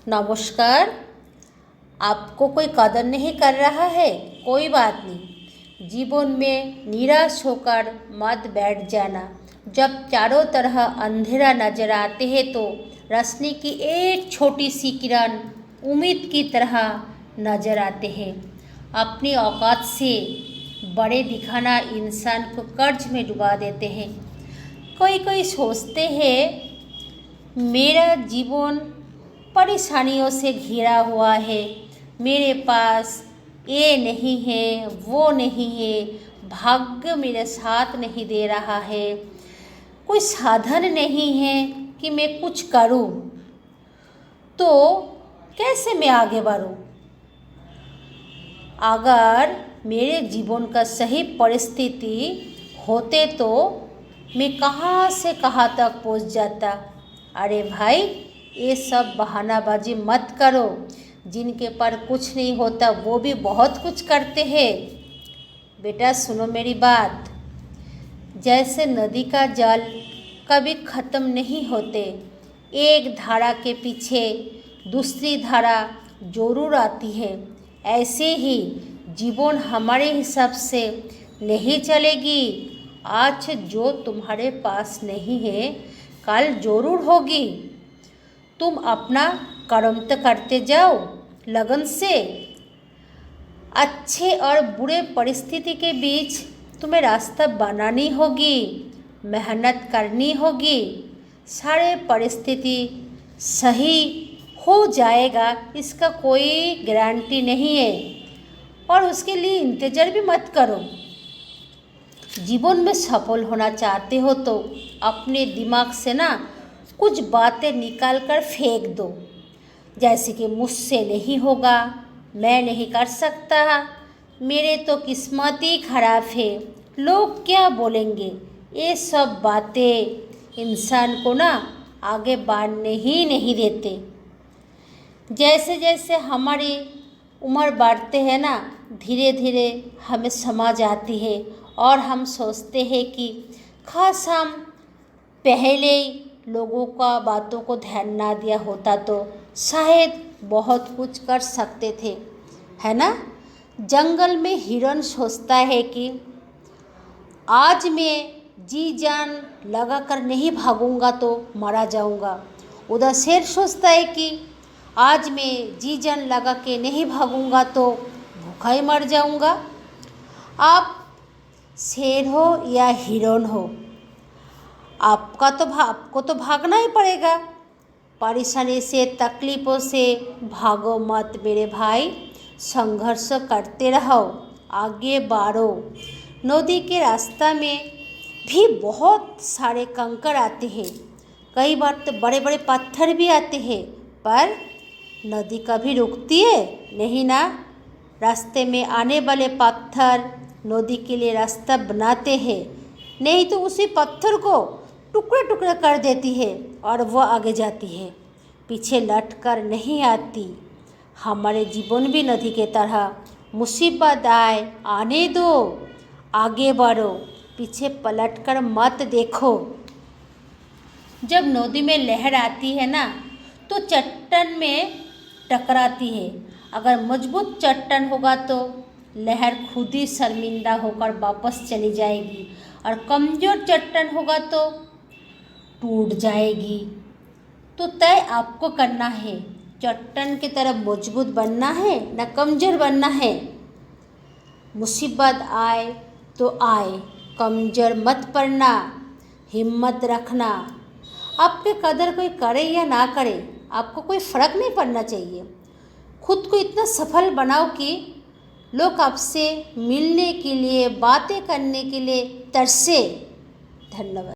नमस्कार। आपको कोई कदर नहीं कर रहा है, कोई बात नहीं। जीवन में निराश होकर मत बैठ जाना। जब चारों तरह अंधेरा नजर आते हैं तो रोशनी की एक छोटी सी किरण उम्मीद की तरह नजर आते हैं। अपनी औकात से बड़े दिखाना इंसान को कर्ज में डुबा देते हैं। कोई कोई सोचते हैं मेरा जीवन परेशानियों से घिरा हुआ है, मेरे पास ये नहीं है, वो नहीं है, भाग्य मेरे साथ नहीं दे रहा है, कोई साधन नहीं है कि मैं कुछ करूं, तो कैसे मैं आगे बढ़ूं? अगर मेरे जीवन का सही परिस्थिति होते तो मैं कहाँ से कहाँ तक पहुंच जाता। अरे भाई, ये सब बहानाबाजी मत करो। जिनके पर कुछ नहीं होता वो भी बहुत कुछ करते हैं। बेटा सुनो मेरी बात। जैसे नदी का जल कभी ख़त्म नहीं होते, एक धारा के पीछे दूसरी धारा जरूर आती है, ऐसे ही जीवन हमारे हिसाब से नहीं चलेगी। आज जो तुम्हारे पास नहीं है कल जरूर होगी। तुम अपना कर्म तो करते जाओ लगन से। अच्छे और बुरे परिस्थिति के बीच तुम्हें रास्ता बनानी होगी, मेहनत करनी होगी। सारे परिस्थिति सही हो जाएगा इसका कोई गारंटी नहीं है, और उसके लिए इंतज़ार भी मत करो। जीवन में सफल होना चाहते हो तो अपने दिमाग से ना कुछ बातें निकाल कर फेंक दो, जैसे कि मुझसे नहीं होगा, मैं नहीं कर सकता, मेरे तो किस्मत ही खराब है, लोग क्या बोलेंगे। ये सब बातें इंसान को ना आगे बढ़ने ही नहीं देते। जैसे जैसे हमारी उम्र बढ़ते हैं ना, धीरे धीरे हमें समझ आती है और हम सोचते हैं कि खास हम पहले लोगों का बातों को ध्यान ना दिया होता तो शायद बहुत कुछ कर सकते थे, है ना। जंगल में हिरन सोचता है कि आज मैं जी जान लगा कर नहीं भागूंगा तो मारा जाऊंगा। उधर शेर सोचता है कि आज मैं जी जान लगा के नहीं भागूंगा तो भूखा ही मर जाऊंगा। आप शेर हो या हिरन हो, आपको तो भागना ही पड़ेगा। परेशानी से तकलीफ़ों से भागो मत मेरे भाई, संघर्ष करते रहो, आगे बढ़ो। नदी के रास्ता में भी बहुत सारे कंकड़ आते हैं, कई बार तो बड़े बड़े पत्थर भी आते हैं, पर नदी कभी रुकती है नहीं ना। रास्ते में आने वाले पत्थर नदी के लिए रास्ता बनाते हैं, नहीं तो उसी पत्थर को टुकड़े टुकड़े कर देती है और वह आगे जाती है, पीछे लट कर नहीं आती। हमारे जीवन भी नदी के तरह, मुसीबत आए आने दो, आगे बढ़ो, पीछे पलट कर मत देखो। जब नदी में लहर आती है ना तो चट्टान में टकराती है। अगर मजबूत चट्टान होगा तो लहर खुद ही शर्मिंदा होकर वापस चली जाएगी, और कमज़ोर चट्टान होगा तो टूट जाएगी। तो तय आपको करना है, चट्टान की तरह मजबूत बनना है ना कमज़ोर बनना है। मुसीबत आए तो आए, कमज़ोर मत पड़ना, हिम्मत रखना। आपके कदर कोई करे या ना करे आपको कोई फ़र्क नहीं पड़ना चाहिए। खुद को इतना सफल बनाओ कि लोग आपसे मिलने के लिए, बातें करने के लिए तरसे। धन्यवाद।